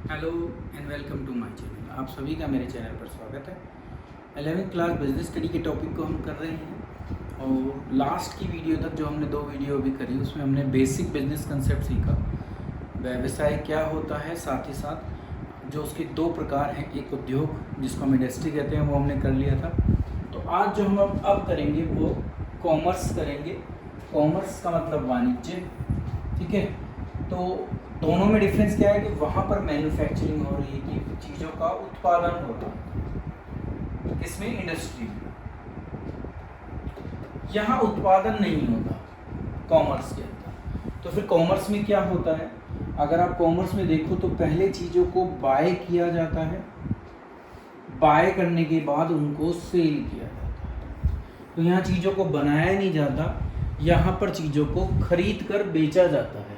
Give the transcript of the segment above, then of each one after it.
Hello and welcome to my channel. आप सभी का मेरे चैनल पर स्वागत है। 11वीं क्लास बिजनेस स्टडी के टॉपिक को हम कर रहे हैं और लास्ट की वीडियो तक जो हमने 2 वीडियो अभी करी उसमें हमने बेसिक बिजनेस कंसेप्ट सीखा। व्यवसाय क्या होता है, साथ ही साथ जो उसके 2 प्रकार हैं, एक उद्योग जिसको हम इंडस्ट्री कहते हैं वो हमने कर लिया था। तो आज जो हम अब करेंगे वो कॉमर्स करेंगे। कॉमर्स का मतलब वाणिज्य, ठीक है। तो दोनों में डिफरेंस क्या है कि वहाँ पर मैन्युफैक्चरिंग हो रही है कि चीज़ों का उत्पादन हो रहा है, इसमें इंडस्ट्री में। यहाँ उत्पादन नहीं होता कॉमर्स के अंदर। तो फिर कॉमर्स में क्या होता है, अगर आप कॉमर्स में देखो तो पहले चीज़ों को बाय किया जाता है, बाय करने के बाद उनको सेल किया जाता है। तो यहाँ चीज़ों को बनाया नहीं जाता, यहाँ पर चीज़ों को खरीद कर बेचा जाता है।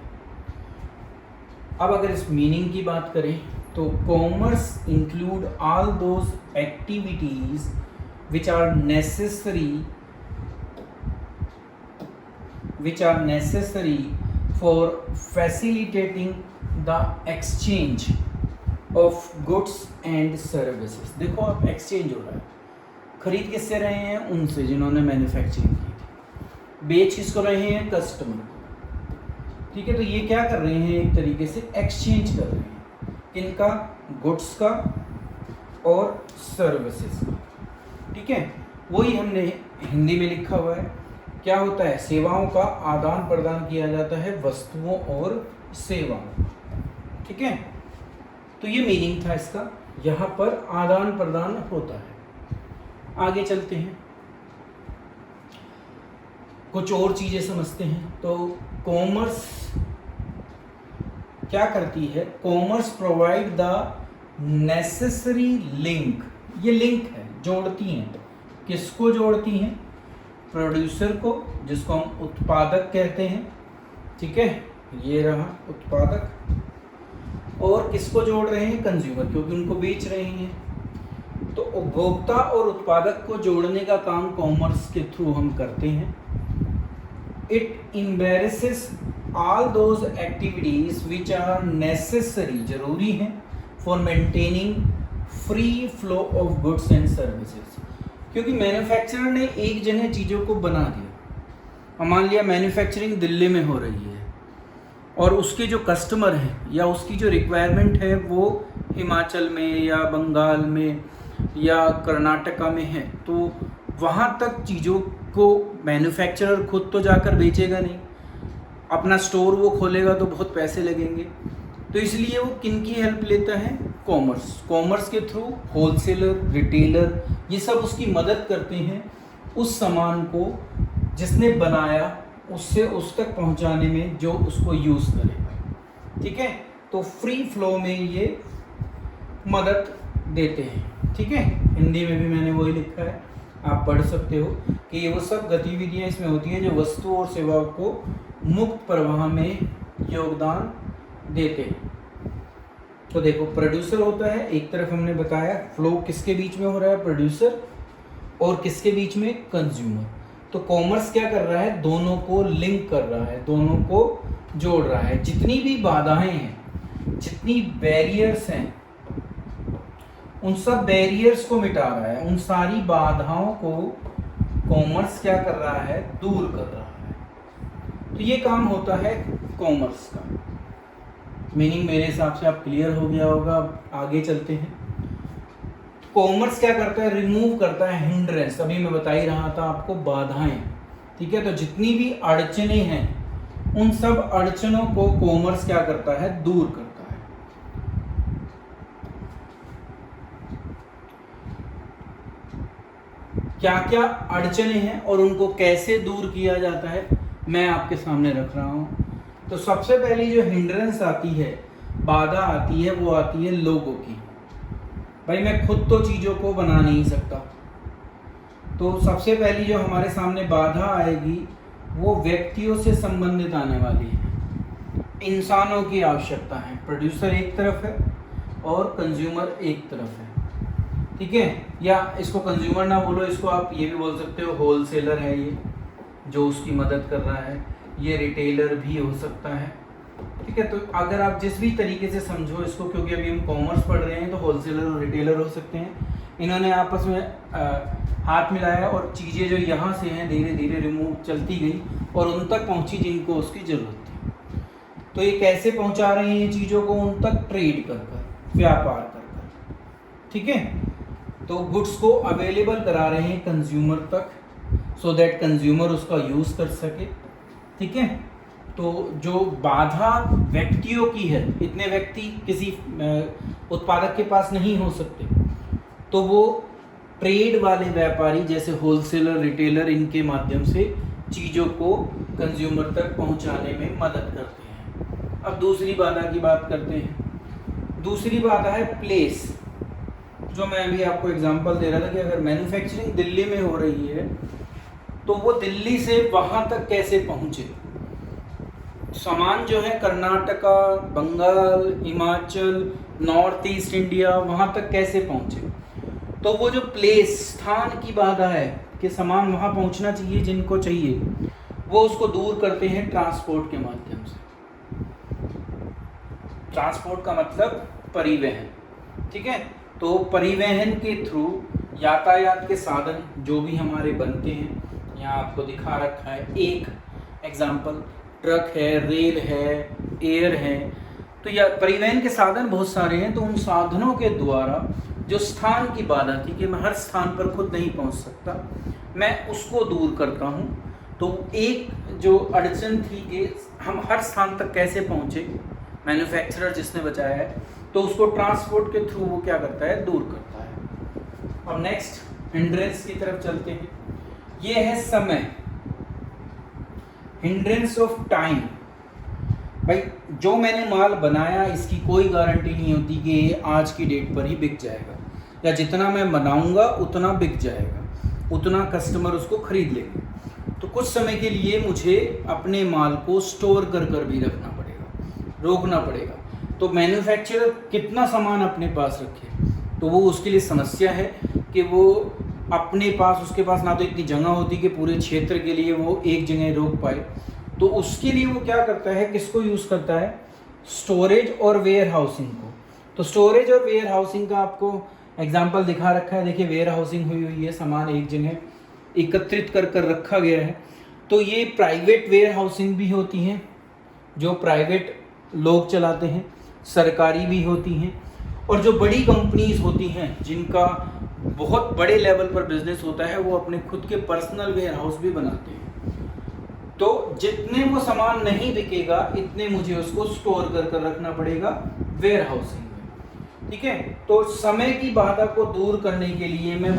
अब अगर इस मीनिंग की बात करें तो commerce include all those activities which are necessary for facilitating the exchange of goods and services. देखो अब एक्सचेंज हो रहा है, खरीद किससे रहे हैं? उनसे जिन्होंने मैन्युफैक्चरिंग की थी। बेच किसको रहे हैं? कस्टमर को, ठीक है। तो ये क्या कर रहे हैं? एक तरीके से एक्सचेंज कर रहे हैं, इनका गुड्स का और सर्विसेज का, ठीक है। वही हमने हिंदी में लिखा हुआ है। क्या होता है? सेवाओं का आदान प्रदान किया जाता है, वस्तुओं और सेवाओं, ठीक है। तो ये मीनिंग था इसका, यहाँ पर आदान प्रदान होता है। आगे चलते हैं, कुछ और चीजें समझते हैं। तो कॉमर्स क्या करती है? Commerce provide the necessary link. ये लिंक है, जोड़ती हैं। किसको जोड़ती हैं? प्रोड्यूसर को, जिसको हम उत्पादक कहते हैं, ठीक है। ये रहा उत्पादक। और किसको जोड़ रहे हैं? कंज्यूमर, क्योंकि उनको बेच रहे हैं। तो उपभोक्ता और उत्पादक को जोड़ने का काम कॉमर्स के थ्रू हम करते हैं। It embraces all those activities which are necessary, जरूरी हैं, for maintaining free flow of goods and services। क्योंकि मैन्युफैक्चरर ने एक जगह चीज़ों को बना दिया। मान लिया मैन्युफैक्चरिंग दिल्ली में हो रही है और उसके जो कस्टमर हैं या उसकी जो रिक्वायरमेंट है वो हिमाचल में या बंगाल में या कर्नाटका में है, तो वहाँ तक चीज़ों को मैन्युफैक्चरर खुद तो जाकर बेचेगा नहीं, अपना स्टोर वो खोलेगा तो बहुत पैसे लगेंगे। तो इसलिए वो किन की हेल्प लेता है? कॉमर्स। कॉमर्स के थ्रू होलसेलर, रिटेलर, ये सब उसकी मदद करते हैं उस सामान को जिसने बनाया उससे उस तक पहुंचाने में, जो उसको यूज़ करेगा, ठीक है। तो फ्री फ्लो में ये मदद देते हैं, ठीक है। हिंदी में भी मैंने वही लिखा है, आप पढ़ सकते हो कि ये वो सब गतिविधियाँ इसमें होती हैं जो वस्तु और सेवाओं को मुक्त प्रवाह में योगदान देते हैं। तो देखो, प्रोड्यूसर होता है, एक तरफ हमने बताया फ्लो किसके बीच में हो रहा है? प्रोड्यूसर और किसके बीच में? कंज्यूमर। तो कॉमर्स क्या कर रहा है? दोनों को लिंक कर रहा है, दोनों को जोड़ रहा है। जितनी भी बाधाएं हैं, जितनी बैरियर्स हैं, उन सब बैरियर्स को मिटा रहा है, उन सारी बाधाओं को कॉमर्स क्या कर रहा है? दूर कर रहा है। तो ये काम होता है कॉमर्स का। मीनिंग मेरे हिसाब से आप क्लियर हो गया होगा। अब आगे चलते हैं। कॉमर्स क्या करता है? रिमूव करता है हिंड्रेंस। अभी मैं बता ही रहा था आपको, बाधाएं, ठीक है। तो जितनी भी अड़चने हैं, उन सब अड़चनों को कॉमर्स क्या करता है? दूर करता है। क्या क्या अड़चने हैं और उनको कैसे दूर किया जाता है, मैं आपके सामने रख रहा हूँ। तो सबसे पहली जो हिंड्रेंस आती है, बाधा आती है, वो आती है लोगों की। भाई मैं खुद तो चीज़ों को बना नहीं सकता, तो सबसे पहली जो हमारे सामने बाधा आएगी वो व्यक्तियों से संबंधित आने वाली है। इंसानों की आवश्यकता है। प्रोड्यूसर एक तरफ है और कंज्यूमर एक तरफ है, ठीक है। या इसको कंज्यूमर ना बोलो, इसको आप ये भी बोल सकते हो होलसेलर है ये जो उसकी मदद कर रहा है, ये रिटेलर भी हो सकता है, ठीक है। तो अगर आप जिस भी तरीके से समझो इसको, क्योंकि अभी हम कॉमर्स पढ़ रहे हैं तो होलसेलर और रिटेलर हो सकते हैं। इन्होंने आपस में हाथ मिलाया और चीज़ें जो यहाँ से हैं धीरे धीरे रिमूव चलती गई और उन तक पहुँची जिनको उसकी ज़रूरत थी। तो ये कैसे पहुँचा रहे हैं ये चीज़ों को उन तक? ट्रेड कर कर, व्यापार कर कर, ठीक है। तो गुड्स को अवेलेबल करा रहे हैं कंज्यूमर तक, सो दैट कंज्यूमर उसका यूज़ कर सके, ठीक है। तो जो बाधा व्यक्तियों की है, इतने व्यक्ति किसी उत्पादक के पास नहीं हो सकते, तो वो ट्रेड वाले व्यापारी जैसे होलसेलर, रिटेलर, इनके माध्यम से चीज़ों को कंज्यूमर तक पहुंचाने में मदद करते हैं। अब दूसरी बाधा की बात करते हैं। दूसरी बाधा है प्लेस, जो मैं अभी आपको एग्जांपल दे रहा था कि अगर मैन्युफैक्चरिंग दिल्ली में हो रही है तो वो दिल्ली से वहाँ तक कैसे पहुँचे। सामान जो है Karnataka, Bengal, Himachal, north east India, वहाँ तक कैसे पहुँचे। तो वो जो प्लेस, स्थान की बाधा है कि सामान वहाँ पहुँचना चाहिए जिनको चाहिए, वो उसको दूर करते हैं ट्रांसपोर्ट के माध्यम से। ट्रांसपोर्ट का मतलब परिवहन, ठीक है। तो परिवहन के थ्रू यातायात के साधन जो भी हमारे बनते हैं, यहाँ आपको दिखा रखा है एक एग्जाम्पल, ट्रक है, रेल है, एयर है। तो या परिवहन के साधन बहुत सारे हैं। तो उन साधनों के द्वारा जो स्थान की बाधा थी कि मैं हर स्थान पर खुद नहीं पहुंच सकता, मैं उसको दूर करता हूं। तो एक जो अड़चन थी कि हम हर स्थान तक कैसे पहुंचे, मैन्युफैक्चरर जिसने बचाया है, तो उसको ट्रांसपोर्ट के थ्रू वो क्या करता है, दूर करता है। अब नेक्स्ट हिंड्रेंस की तरफ चलते हैं। ये है समय, हिंड्रेंस ऑफ टाइम। भाई जो मैंने माल बनाया इसकी कोई गारंटी नहीं होती कि ये आज की डेट पर ही बिक जाएगा, या जितना मैं बनाऊंगा उतना बिक जाएगा, उतना कस्टमर उसको खरीद लेंगे। तो कुछ समय के लिए मुझे अपने माल को स्टोर कर कर भी रखना पड़ेगा, रोकना पड़ेगा। तो मैन्युफैक्चरर कितना सामान अपने पास रखे, तो वो उसके लिए समस्या है कि वो अपने पास, उसके पास ना तो इतनी जगह होती कि पूरे क्षेत्र के लिए वो एक जगह रोक पाए। तो उसके लिए वो क्या करता है, किसको यूज़ करता है, स्टोरेज और वेयर हाउसिंग को। तो स्टोरेज और वेयर हाउसिंग का आपको एग्जांपल दिखा रखा है। देखिए वेयर हाउसिंग हुई है, सामान एक जगह एकत्रित कर कर रखा गया है। तो ये प्राइवेट वेयर हाउसिंग भी होती हैं जो प्राइवेट लोग चलाते हैं, सरकारी भी होती हैं, और जो बड़ी कंपनीज होती हैं जिनका बहुत बड़े लेवल पर बिजनेस होता है, वो अपने खुद के पर्सनल वेयर हाउस भी बनाते हैं। तो जितने वो सामान नहीं बिकेगा इतने मुझे उसको स्टोर कर कर रखना पड़ेगा वेयर हाउसिंग में, ठीक है। तो समय की बाधा को दूर करने के लिए मैं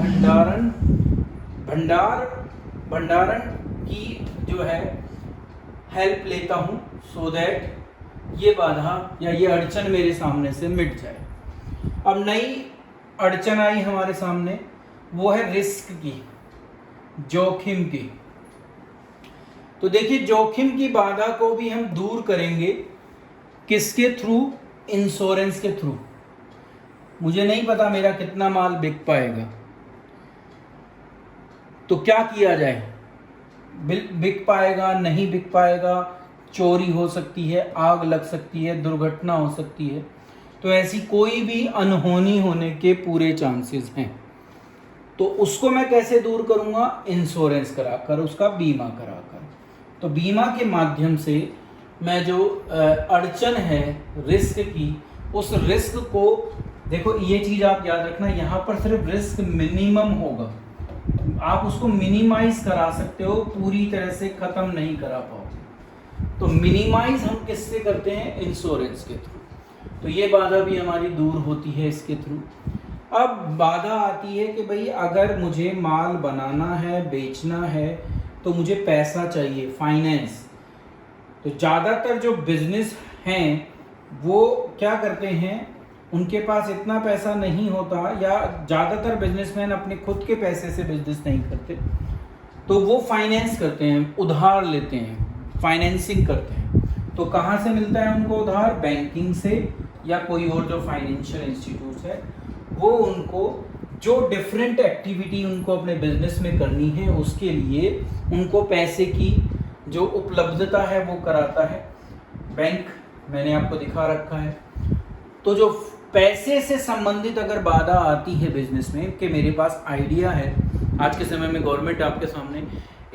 भंडारण की जो है हेल्प लेता हूँ, सो दैट ये बाधा या ये अड़चन मेरे सामने से मिट जाए। अब नई अड़चन आई हमारे सामने, वो है रिस्क की, जोखिम की। तो देखिए जोखिम की बाधा को भी हम दूर करेंगे किसके थ्रू, इंश्योरेंस के थ्रू। मुझे नहीं पता मेरा कितना माल बिक पाएगा, तो क्या किया जाए, बिक पाएगा नहीं बिक पाएगा, चोरी हो सकती है, आग लग सकती है, दुर्घटना हो सकती है। तो ऐसी कोई भी अनहोनी होने के पूरे चांसेस हैं। तो उसको मैं कैसे दूर करूंगा, इंश्योरेंस कराकर, उसका बीमा कराकर। तो बीमा के माध्यम से मैं जो अड़चन है रिस्क की, उस रिस्क को, देखो ये चीज़ आप याद रखना, यहाँ पर सिर्फ रिस्क मिनिमम होगा, आप उसको मिनिमाइज करा सकते हो, पूरी तरह से ख़त्म नहीं करा पाओगे। तो मिनिमाइज हम किससे करते हैं, इंश्योरेंस के थ्रू। तो ये बाधा भी हमारी दूर होती है इसके थ्रू। अब बाधा आती है कि भाई अगर मुझे माल बनाना है, बेचना है, तो मुझे पैसा चाहिए, फाइनेंस। तो ज़्यादातर जो बिजनेस हैं वो क्या करते हैं, उनके पास इतना पैसा नहीं होता, या ज़्यादातर बिजनेसमैन अपने खुद के पैसे से बिजनेस नहीं करते, तो वो फाइनेंस करते हैं, उधार लेते हैं, फाइनेंसिंग करते हैं। तो कहाँ से मिलता है उनको उधार, बैंकिंग से या कोई और जो फाइनेंशियल इंस्टीट्यूट है, वो उनको जो डिफरेंट एक्टिविटी उनको अपने बिजनेस में करनी है उसके लिए उनको पैसे की जो उपलब्धता है वो कराता है बैंक, मैंने आपको दिखा रखा है। तो जो पैसे से संबंधित अगर बाधा आती है बिजनेस में कि मेरे पास आइडिया है, आज के समय में गवर्नमेंट आपके सामने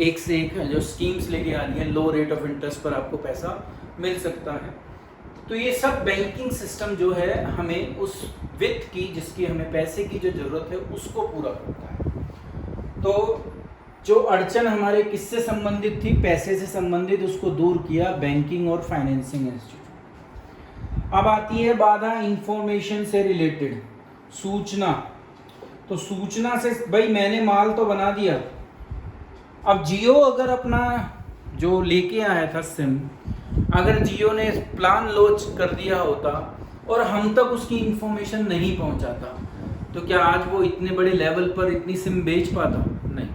एक से एक जो स्कीम्स लेके आ रही है, लो रेट ऑफ इंटरेस्ट पर आपको पैसा मिल सकता है, तो ये सब बैंकिंग सिस्टम जो है हमें उस वित्त की, जिसकी हमें पैसे की जो ज़रूरत है उसको पूरा करता है। तो जो अड़चन हमारे किससे संबंधित थी, पैसे से संबंधित, उसको दूर किया बैंकिंग और फाइनेंसिंग इंस्टीट्यूट। अब आती है बाधा इंफॉर्मेशन से रिलेटेड, सूचना। तो सूचना से भाई मैंने माल तो बना दिया, अब जियो अगर अपना जो लेके आया था सिम, अगर जियो ने प्लान लॉन्च कर दिया होता और हम तक उसकी इंफॉर्मेशन नहीं पहुंचाता, तो क्या आज वो इतने बड़े लेवल पर इतनी सिम बेच पाता? नहीं।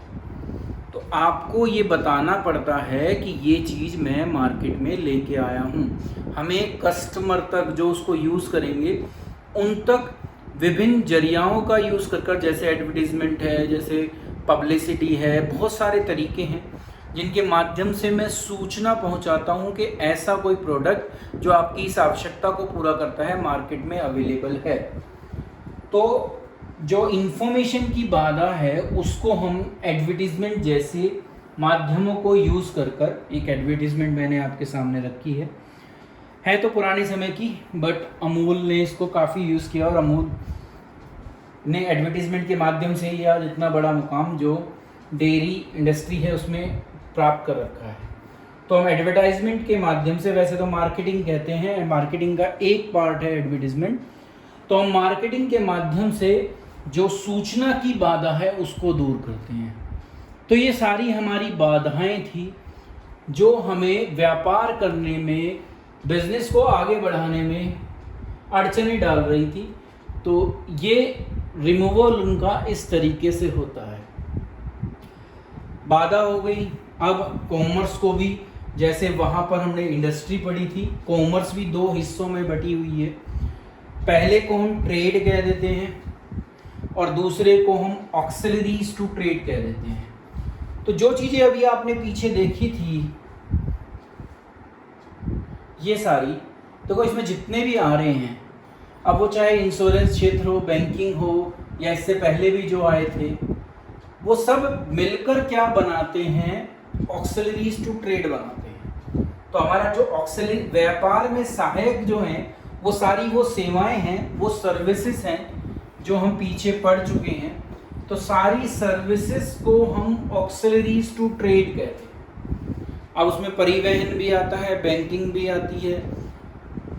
तो आपको ये बताना पड़ता है कि ये चीज़ मैं मार्केट में लेके आया हूँ। हमें कस्टमर तक जो उसको यूज़ करेंगे उन तक विभिन्न जरियाओं का यूज़ कर, जैसे एडवर्टीजमेंट है, जैसे पब्लिसिटी है, बहुत सारे तरीके हैं जिनके माध्यम से मैं सूचना पहुंचाता हूं कि ऐसा कोई प्रोडक्ट जो आपकी इस आवश्यकता को पूरा करता है मार्केट में अवेलेबल है। तो जो इंफॉर्मेशन की बाधा है उसको हम एडवर्टीजमेंट जैसे माध्यमों को यूज़ कर एक एडवर्टीजमेंट मैंने आपके सामने रखी है तो पुराने समय की, बट अमूल ने इसको काफ़ी यूज़ किया और अमूल ने एडवर्टीजमेंट के माध्यम से ही आज इतना बड़ा मुकाम जो डेयरी इंडस्ट्री है उसमें प्राप्त कर रखा है। तो हम एडवर्टाइजमेंट के माध्यम से, वैसे तो मार्केटिंग कहते हैं, मार्केटिंग का एक पार्ट है एडवर्टीजमेंट, तो हम मार्केटिंग के माध्यम से जो सूचना की बाधा है उसको दूर करते हैं। तो ये सारी हमारी बाधाएं थी जो हमें व्यापार करने में, बिजनेस को आगे बढ़ाने में अड़चनें डाल रही थी। तो ये रिमूवल उनका इस तरीके से होता है। बाधा हो गई। अब कॉमर्स को भी, जैसे वहाँ पर हमने इंडस्ट्री पढ़ी थी, कॉमर्स भी दो हिस्सों में बटी हुई है। पहले को हम ट्रेड कह देते हैं और दूसरे को हम ऑक्सिलरीज टू ट्रेड कह देते हैं। तो जो चीज़ें अभी आपने पीछे देखी थी ये सारी, तो इसमें जितने भी आ रहे हैं, अब वो चाहे इंश्योरेंस क्षेत्र हो, बैंकिंग हो, या इससे पहले भी जो आए थे, वो सब मिलकर क्या बनाते हैं, ऑक्सिलरीज टू ट्रेड बनाते हैं। तो हमारा जो ऑक्सिलरी व्यापार में सहायक जो हैं वो सारी वो सेवाएं हैं, वो सर्विसेज हैं जो हम पीछे पढ़ चुके हैं। तो सारी सर्विसेज को हम ऑक्सिलरीज टू ट्रेड कहते हैं। अब उसमें परिवहन भी आता है, बैंकिंग भी आती है,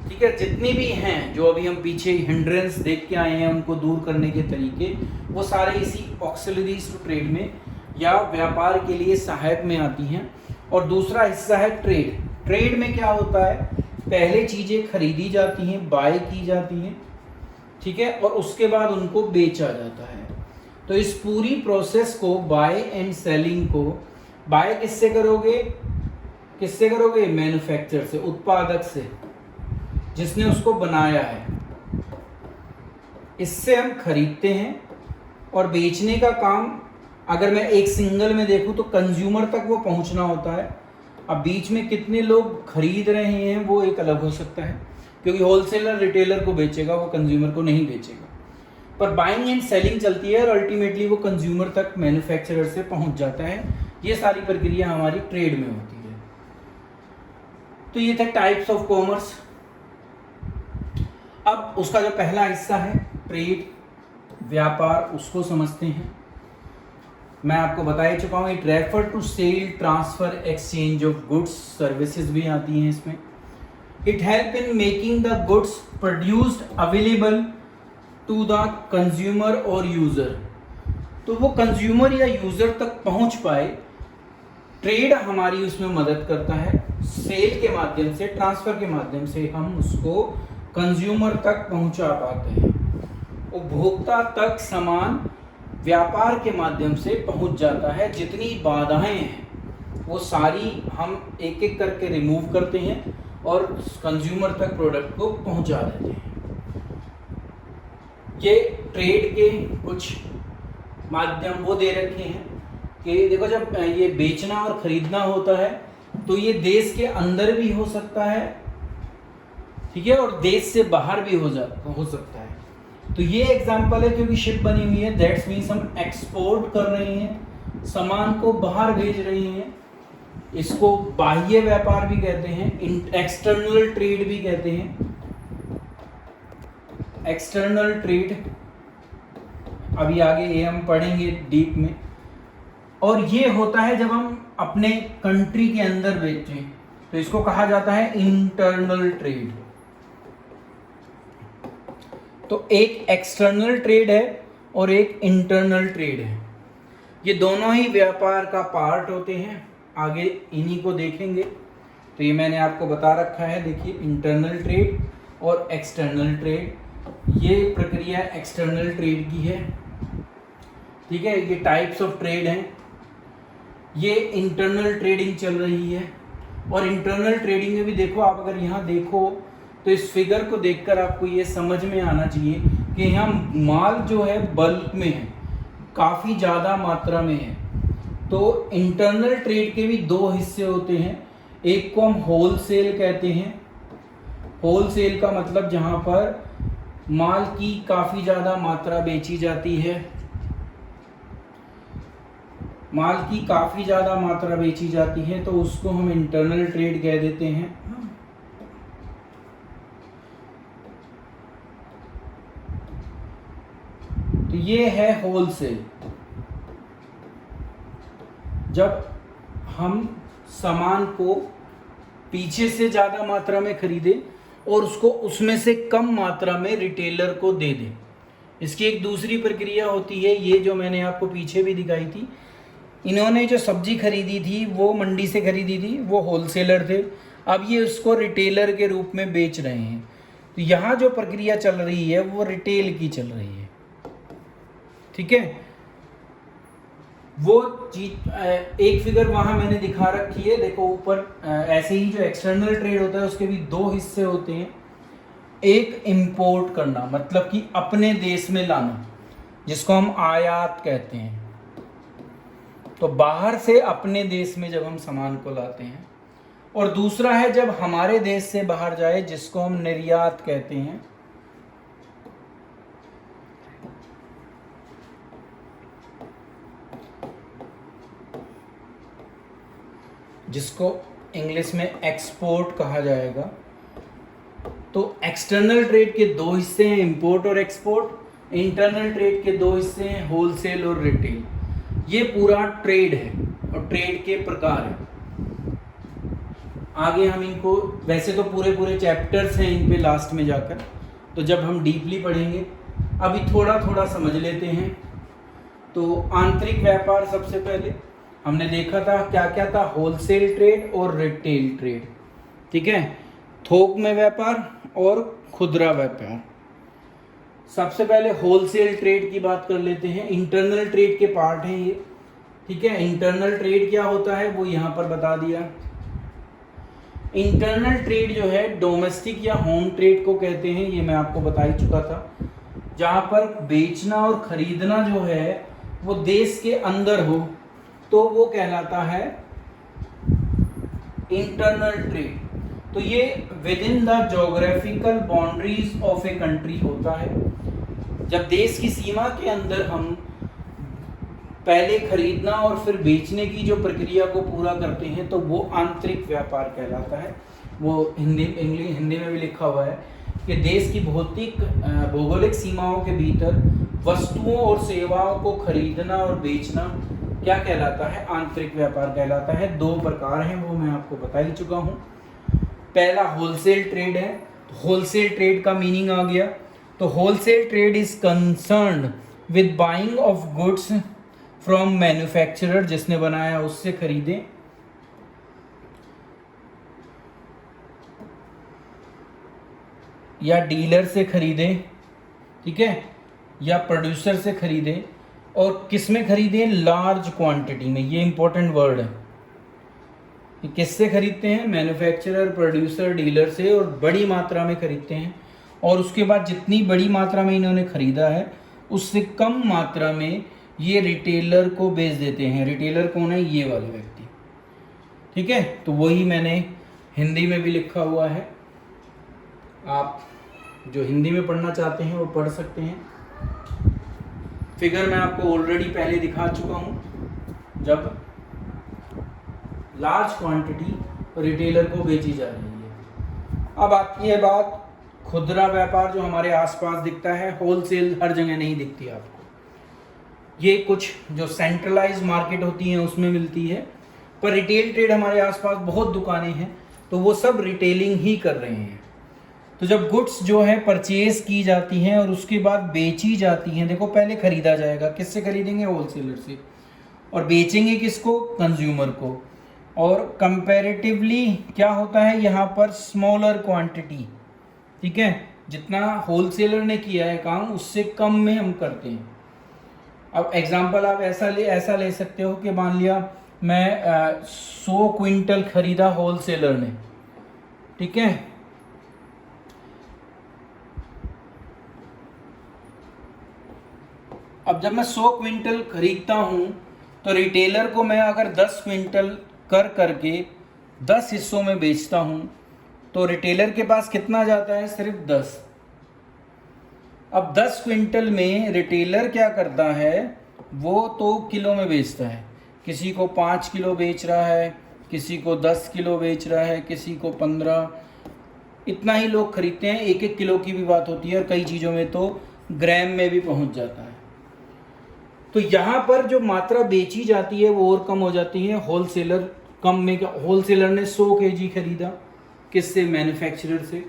ठीक है, जितनी भी हैं जो अभी हम पीछे हिंड्रेंस देख के आए हैं उनको दूर करने के तरीके, वो सारे इसी ऑक्सिलरीज टू ट्रेड में या व्यापार के लिए सहायक में आती हैं। और दूसरा हिस्सा है ट्रेड। ट्रेड में क्या होता है, पहले चीज़ें खरीदी जाती हैं, बाय की जाती हैं, ठीक है, और उसके बाद उनको बेचा जाता है। तो इस पूरी प्रोसेस को, बाय एंड सेलिंग को, बाय किससे करोगे, मैन्युफैक्चरर से, उत्पादक से, जिसने उसको बनाया है। इससे हम खरीदते हैं और बेचने का काम, अगर मैं एक सिंगल में देखूं तो कंज्यूमर तक वो पहुंचना होता है। अब बीच में कितने लोग खरीद रहे हैं वो एक अलग हो सकता है, क्योंकि होलसेलर रिटेलर को बेचेगा, वो कंज्यूमर को नहीं बेचेगा। पर बाइंग एंड सेलिंग चलती है और अल्टीमेटली वो कंज्यूमर तक मैन्युफैक्चरर से पहुंच जाता है। ये सारी प्रक्रिया हमारी ट्रेड में होती है। तो ये थे टाइप्स ऑफ कॉमर्स। अब उसका जो पहला हिस्सा है ट्रेड, व्यापार, उसको समझते हैं। मैं आपको बता ही चुका हूँ, it refer to sale, transfer, exchange of goods, services भी आती हैं इसमें। It help in making the goods produced available to the consumer और यूज़र। तो वो कंज्यूमर या यूज़र तक पहुँच पाए, ट्रेड हमारी उसमें मदद करता है। सेल के माध्यम से, ट्रांसफ़र के माध्यम से हम उसको कंज्यूमर तक पहुंचा पाते हैं। उपभोक्ता तक सामान व्यापार के माध्यम से पहुंच जाता है। जितनी बाधाएं हैं वो सारी हम एक एक करके रिमूव करते हैं और कंज्यूमर तक प्रोडक्ट को पहुंचा देते हैं। ये ट्रेड के कुछ माध्यम वो दे रखे हैं कि देखो, जब ये बेचना और खरीदना होता है तो ये देश के अंदर भी हो सकता है ठीक है, और देश से बाहर भी हो सकता है। तो ये एग्जाम्पल है, क्योंकि शिप बनी हुई है, दैट्स मीन्स हम एक्सपोर्ट कर रहे हैं, सामान को बाहर भेज रहे हैं। इसको बाह्य व्यापार भी कहते हैं, एक्सटर्नल ट्रेड भी कहते हैं। एक्सटर्नल ट्रेड अभी आगे ये हम पढ़ेंगे डीप में। और ये होता है जब हम अपने कंट्री के अंदर बेचें, तो इसको कहा जाता है इंटरनल ट्रेड। तो एक एक्सटर्नल ट्रेड है और एक इंटरनल ट्रेड है, ये दोनों ही व्यापार का पार्ट होते हैं। आगे इन्हीं को देखेंगे। तो ये मैंने आपको बता रखा है, देखिए इंटरनल ट्रेड और एक्सटर्नल ट्रेड। ये प्रक्रिया एक्सटर्नल ट्रेड की है, ठीक है। ये टाइप्स ऑफ ट्रेड हैं। ये इंटरनल ट्रेडिंग चल रही है, और इंटरनल ट्रेडिंग में भी देखो, आप अगर यहाँ देखो तो इस फिगर को देखकर आपको ये समझ में आना चाहिए कि यहाँ माल जो है बल्क में है, काफ़ी ज़्यादा मात्रा में है। तो इंटरनल ट्रेड के भी दो हिस्से होते हैं। एक को हम होलसेल कहते हैं। होलसेल का मतलब जहाँ पर माल की काफ़ी ज़्यादा मात्रा बेची जाती है, माल की काफ़ी ज़्यादा मात्रा बेची जाती है, तो उसको हम इंटरनल ट्रेड कह देते हैं। तो ये है होलसेल। जब हम सामान को पीछे से ज़्यादा मात्रा में खरीदें और उसको उसमें से कम मात्रा में रिटेलर को दे दें। इसकी एक दूसरी प्रक्रिया होती है, ये जो मैंने आपको पीछे भी दिखाई थी। इन्होंने जो सब्जी खरीदी थी वो मंडी से खरीदी थी, वो होलसेलर थे, अब ये उसको रिटेलर के रूप में बेच रहे हैं। तो यहाँ जो प्रक्रिया चल रही है वो रिटेल की चल रही है, ठीक है। वो चीज एक फिगर वहाँ मैंने दिखा रखी है, देखो ऊपर। ऐसे ही जो एक्सटर्नल ट्रेड होता है उसके भी दो हिस्से होते हैं। एक इंपोर्ट करना, मतलब कि अपने देश में लाना, जिसको हम आयात कहते हैं। तो बाहर से अपने देश में जब हम सामान को लाते हैं, और दूसरा है जब हमारे देश से बाहर जाए, जिसको हम निर्यात कहते हैं। जिसको इंग्लिश में एक्सपोर्ट कहा जाएगा। तो एक्सटर्नल ट्रेड के दो हिस्से हैं, इंपोर्ट और एक्सपोर्ट। इंटरनल ट्रेड के दो हिस्से हैं, होलसेल और रिटेल। ये पूरा ट्रेड है और ट्रेड के प्रकार हैं। आगे हम इनको, वैसे तो पूरे चैप्टर्स हैं इन पे लास्ट में जाकर, तो जब हम डीपली पढ़ेंगे, अभी थोड़ा थोड़ा समझ लेते हैं। तो आंतरिक व्यापार सबसे पहले हमने देखा था, क्या क्या था, होलसेल ट्रेड और रिटेल ट्रेड, ठीक है। थोक में व्यापार और खुदरा व्यापार। सबसे पहले होलसेल ट्रेड की बात कर लेते हैं। इंटरनल ट्रेड के पार्ट हैं ये, ठीक है। इंटरनल ट्रेड क्या होता है वो यहाँ पर बता दिया। इंटरनल ट्रेड जो है डोमेस्टिक या होम ट्रेड को कहते हैं, ये मैं आपको बता ही चुका था। जहाँ पर बेचना और खरीदना जो है वो देश के अंदर हो, तो वो कहलाता है इंटरनल ट्रेड। तो ये with in the geographical boundaries of a country होता है। जब देश की सीमा के अंदर हम पहले खरीदना और फिर बेचने की जो प्रक्रिया को पूरा करते हैं, तो वो आंतरिक व्यापार कहलाता है। वो हिंदी में भी लिखा हुआ है कि देश की भौगोलिक सीमाओं के भीतर वस्तुओं और सेवाओं को खरीदना और बेचना क्या कहलाता है, आंतरिक व्यापार कहलाता है। दो प्रकार हैं, वो मैं आपको बता ही चुका हूँ। पहला होलसेल ट्रेड है। होलसेल ट्रेड का मीनिंग आ गया। तो wholesale trade is concerned with buying of goods from manufacturer, जिसने बनाया उससे खरीदें, या डीलर से खरीदें, ठीक है, या प्रोड्यूसर से खरीदें। और किस में खरीदें, लार्ज क्वांटिटी में। ये इंपॉर्टेंट वर्ड है कि किससे खरीदते हैं, मैन्युफैक्चरर, प्रोड्यूसर, डीलर से, और बड़ी मात्रा में खरीदते हैं। और उसके बाद जितनी बड़ी मात्रा में इन्होंने खरीदा है उससे कम मात्रा में ये रिटेलर को बेच देते हैं। रिटेलर कौन है, ये वाले व्यक्ति, ठीक है। तो वही मैंने हिंदी में भी लिखा हुआ है, आप जो हिंदी में पढ़ना चाहते हैं वो पढ़ सकते हैं। फिगर मैं आपको ऑलरेडी पहले दिखा चुका हूँ, जब लार्ज क्वांटिटी रिटेलर को बेची जा रही है। अब आती है बात खुदरा व्यापार, जो हमारे आसपास दिखता है। होलसेल हर जगह नहीं दिखती आपको, ये कुछ जो सेंट्रलाइज मार्केट होती हैं उसमें मिलती है, पर रिटेल ट्रेड हमारे आसपास बहुत दुकानें हैं, तो वो सब रिटेलिंग ही कर रहे हैं। तो जब गुड्स जो है परचेज की जाती हैं और उसके बाद बेची जाती हैं, देखो पहले खरीदा जाएगा, किससे खरीदेंगे? होलसेलर से, और बेचेंगे किसको? कंज्यूमर को। और कंपैरेटिवली क्या होता है यहाँ पर? स्मॉलर क्वांटिटी, ठीक है, जितना होलसेलर ने किया है काम उससे कम में हम करते हैं। अब एग्जांपल आप ऐसा ले सकते हो कि मान लिया मैं 100 क्विंटल खरीदा होलसेलर ने, ठीक है, अब जब मैं 100 क्विंटल खरीदता हूं तो रिटेलर को मैं अगर 10 क्विंटल कर करके 10 हिस्सों में बेचता हूं तो रिटेलर के पास कितना जाता है? सिर्फ 10। अब 10 क्विंटल में रिटेलर क्या करता है? वो तो किलो में बेचता है, किसी को 5 किलो बेच रहा है, किसी को 10 किलो बेच रहा है, किसी को 15, इतना ही लोग खरीदते हैं। 1-1 किलो की भी बात होती है और कई चीज़ों में तो ग्राम में भी पहुंच जाता है। तो यहाँ पर जो मात्रा बेची जाती है वो और कम हो जाती है। होलसेलर कम में, होलसेलर ने 100 kg खरीदा, किससे? मैन्युफैक्चरर से।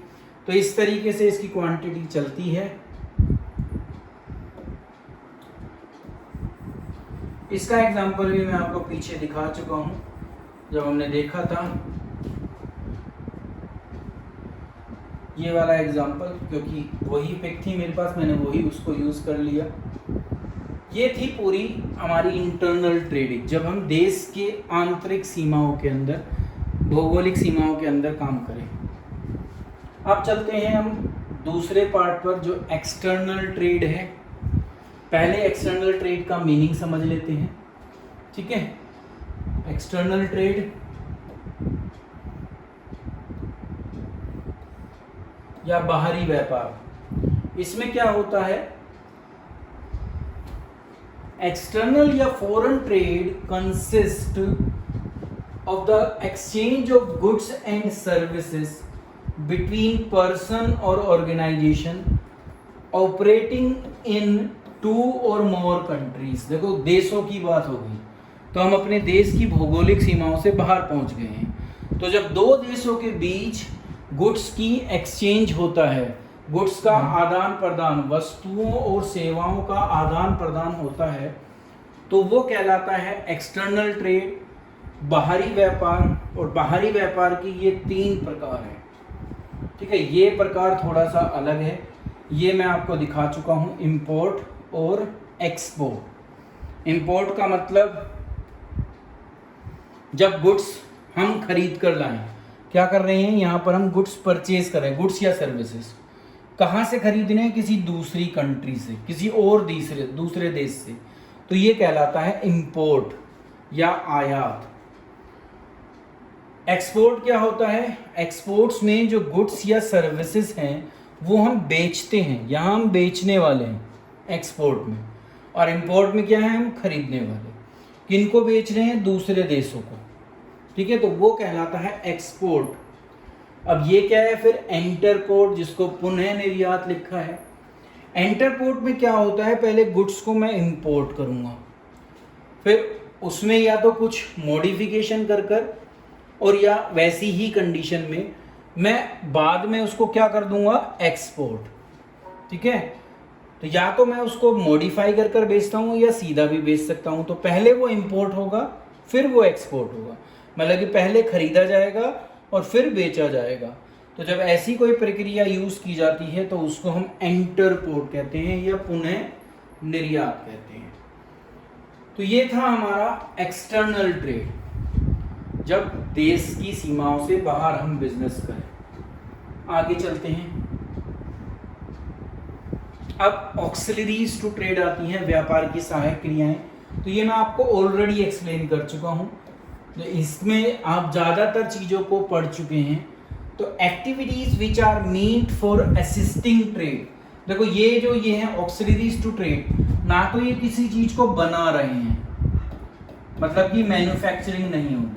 तो इस तरीके से इसकी क्वांटिटी चलती है। इसका एग्जांपल भी मैं आपको पीछे दिखा चुका हूँ, जब हमने देखा था ये वाला एग्जांपल, क्योंकि वही पिक थी मेरे पास, मैंने वही उसको यूज़ कर लिया। ये थी पूरी हमारी इंटरनल ट्रेडिंग, जब हम देश के आंतरिक सीमाओं के अंदर, भौगोलिक सीमाओं के अंदर काम करें। अब चलते हैं हम दूसरे पार्ट पर, जो एक्सटर्नल ट्रेड है। पहले एक्सटर्नल ट्रेड का मीनिंग समझ लेते हैं, ठीक है। एक्सटर्नल ट्रेड या बाहरी व्यापार, इसमें क्या होता है? एक्सटर्नल या foreign trade consist of the exchange of goods and services between person और ऑर्गेनाइजेशन ऑपरेटिंग इन 2 और मोर कंट्रीज। देखो देशों की बात हो गई, तो हम अपने देश की भौगोलिक सीमाओं से बाहर पहुंच गए हैं। तो जब 2 देशों के बीच गुड्स की एक्सचेंज होता है, गुड्स का आदान प्रदान, वस्तुओं और सेवाओं का आदान प्रदान होता है, तो वो कहलाता है एक्सटर्नल ट्रेड, बाहरी व्यापार। और बाहरी व्यापार की ये 3 प्रकार हैं, ठीक है। ये प्रकार थोड़ा सा अलग है, ये मैं आपको दिखा चुका हूँ, इंपोर्ट और एक्सपोर्ट। इंपोर्ट का मतलब जब गुड्स हम खरीद कर लाएं, क्या कर रहे हैं यहाँ पर? हम गुड्स परचेज कर रहे हैं, गुड्स या सर्विसेज। कहाँ से खरीद रहे हैं? किसी दूसरी कंट्री से, किसी और दूसरे देश से, तो ये कहलाता है इंपोर्ट या आयात। एक्सपोर्ट क्या होता है? एक्सपोर्ट्स में जो गुड्स या सर्विसेज हैं वो हम बेचते हैं, यहाँ हम बेचने वाले हैं एक्सपोर्ट में, और इंपोर्ट में क्या है? हम खरीदने वाले। किनको बेच रहे हैं? दूसरे देशों को, ठीक है, तो वो कहलाता है एक्सपोर्ट। अब ये क्या है फिर? एंटरपोर्ट, जिसको पुनः निर्यात लिखा है। एंटरपोर्ट में क्या होता है? पहले गुड्स को मैं इंपोर्ट करूंगा, फिर उसमें या तो कुछ मॉडिफिकेशन कर और या वैसी ही कंडीशन में मैं बाद में उसको क्या कर दूंगा? एक्सपोर्ट, ठीक है। तो या तो मैं उसको मॉडिफाई कर बेचता हूँ या सीधा भी बेच सकता हूँ। तो पहले वो इंपोर्ट होगा, फिर वो एक्सपोर्ट होगा, मतलब कि पहले खरीदा जाएगा और फिर बेचा जाएगा। तो जब ऐसी कोई प्रक्रिया यूज़ की जाती है तो उसको हम एंटरपोर्ट कहते हैं या पुनः निर्यात कहते हैं। तो ये था हमारा एक्सटर्नल ट्रेड, जब देश की सीमाओं से बाहर हम बिजनेस करें। आगे चलते हैं। अब ऑक्सिलरीज टू ट्रेड आती हैं, व्यापार की सहायक क्रियाएं। तो ये मैं आपको ऑलरेडी एक्सप्लेन कर चुका हूँ, तो इसमें आप ज़्यादातर चीज़ों को पढ़ चुके हैं। तो activities which are meant for assisting trade, देखो ये है ऑक्सिलरीज टू ट्रेड, ना तो ये किसी चीज को बना रहे हैं, मतलब कि मैन्युफैक्चरिंग नहीं होगी,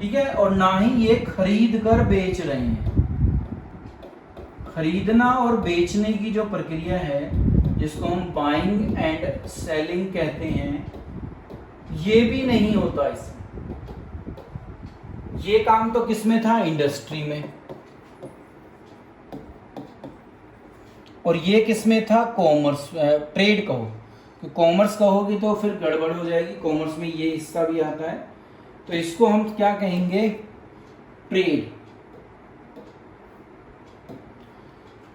ठीक है, और ना ही ये खरीद कर बेच रहे हैं। खरीदना और बेचने की जो प्रक्रिया है जिसको हम बाइंग एंड सेलिंग कहते हैं, ये भी नहीं होता इसमें। ये काम तो किसमें था? इंडस्ट्री में। और ये किसमें था? कॉमर्स, ट्रेड कहो, तो कॉमर्स कहोगे तो फिर गड़बड़ हो जाएगी, कॉमर्स में ये हिस्सा भी आता है, तो इसको हम क्या कहेंगे? ट्रेड।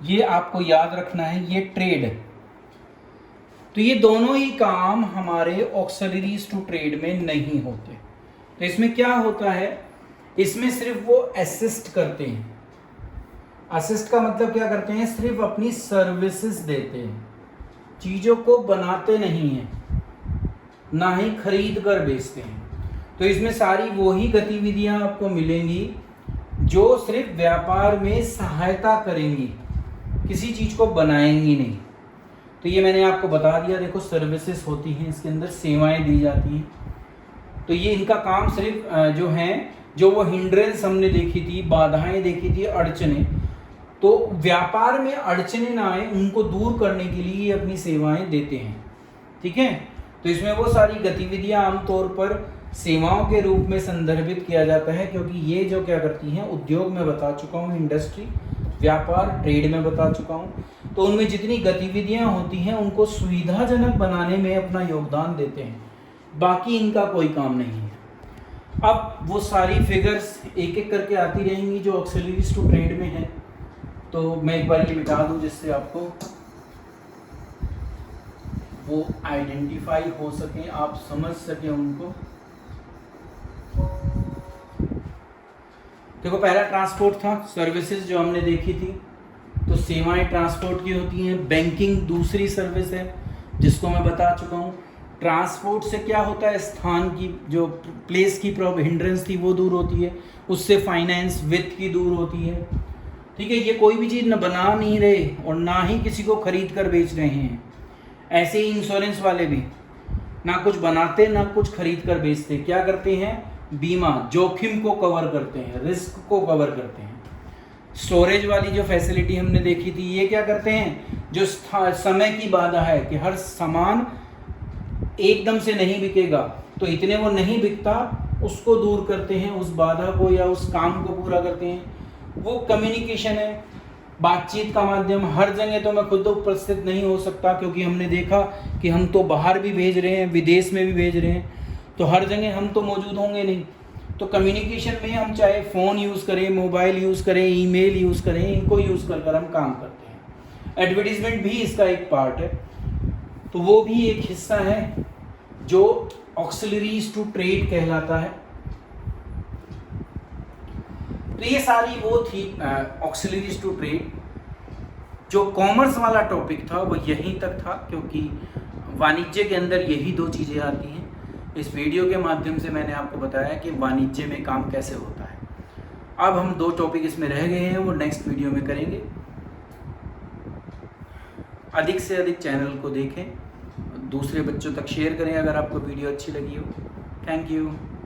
ये आपको याद रखना है, ये ट्रेड है। तो ये दोनों ही काम हमारे ऑक्सिलरीज टू ट्रेड में नहीं होते। तो इसमें क्या होता है? इसमें सिर्फ वो असिस्ट करते हैं। असिस्ट का मतलब क्या करते हैं? सिर्फ अपनी सर्विसेज देते हैं, चीजों को बनाते नहीं हैं, ना ही खरीद कर बेचते हैं। तो इसमें सारी वही गतिविधियां आपको मिलेंगी जो सिर्फ व्यापार में सहायता करेंगी, किसी चीज को बनाएंगी नहीं। तो ये मैंने आपको बता दिया, देखो सर्विसेज होती हैं, इसके अंदर सेवाएं दी जाती हैं। तो ये इनका काम सिर्फ जो हैं, जो वो हिंड्रेंस हमने देखी थी, बाधाएं देखी थी, अड़चने, तो व्यापार में अड़चने ना आए उनको दूर करने के लिए ये अपनी सेवाएं देते हैं, ठीक है। तो इसमें वो सारी गतिविधियां आमतौर पर सेवाओं के रूप में संदर्भित किया जाता है, क्योंकि ये जो क्या करती हैं, उद्योग में बता चुका हूँ, इंडस्ट्री, व्यापार, ट्रेड में बता चुका हूँ, तो उनमें जितनी गतिविधियां होती हैं उनको सुविधाजनक बनाने में अपना योगदान देते हैं, बाकी इनका कोई काम नहीं है। अब वो सारी फिगर्स एक एक करके आती रहेंगी जो ऑक्सिलरीज टू ट्रेड में है, तो मैं एक बार ये मिटा दूं जिससे आपको वो आइडेंटिफाई हो सके, आप समझ सके उनको। देखो पहला ट्रांसपोर्ट था, सर्विसेज जो हमने देखी थी, तो सेवाएं ट्रांसपोर्ट की होती हैं। बैंकिंग दूसरी सर्विस है जिसको मैं बता चुका हूँ। ट्रांसपोर्ट से क्या होता है? स्थान की जो प्लेस की हिंड्रेंस थी वो दूर होती है, उससे फाइनेंस, वित्त की दूर होती है, ठीक है। ये कोई भी चीज़ न बना नहीं रहे और ना ही किसी को खरीद कर बेच रहे हैं। ऐसे ही इंश्योरेंस वाले भी ना कुछ बनाते ना कुछ खरीद कर बेचते, क्या करते हैं? बीमा, जोखिम को कवर करते हैं, रिस्क को कवर करते हैं। स्टोरेज वाली जो फैसिलिटी हमने देखी थी, ये क्या करते हैं? जो समय की बाधा है कि हर सामान एकदम से नहीं बिकेगा, तो इतने वो नहीं बिकता, उसको दूर करते हैं, उस बाधा को या उस काम को पूरा करते हैं। वो कम्युनिकेशन है, बातचीत का माध्यम। हर जगह तो मैं खुद उपस्थित नहीं हो सकता, क्योंकि हमने देखा कि हम तो बाहर भी भेज रहे हैं, विदेश में भी भेज रहे हैं, तो हर जगह हम तो मौजूद होंगे नहीं। तो कम्युनिकेशन में हम चाहे फ़ोन यूज़ करें, मोबाइल यूज़ करें, ईमेल यूज़ करें, इनको यूज़ कर कर हम काम करते हैं। एडवर्टीजमेंट भी इसका एक पार्ट है, तो वो भी एक हिस्सा है जो ऑक्सिलरीज टू ट्रेड कहलाता है। तो ये सारी वो थी ऑक्सिलरीज टू ट्रेड। जो कॉमर्स वाला टॉपिक था वो यहीं तक था, क्योंकि वाणिज्य के अंदर यही दो चीज़ें आती हैं। इस वीडियो के माध्यम से मैंने आपको बताया कि वाणिज्य में काम कैसे होता है। अब हम दो टॉपिक इसमें रह गए हैं, वो नेक्स्ट वीडियो में करेंगे। अधिक से अधिक चैनल को देखें, दूसरे बच्चों तक शेयर करें अगर आपको वीडियो अच्छी लगी हो। Thank you.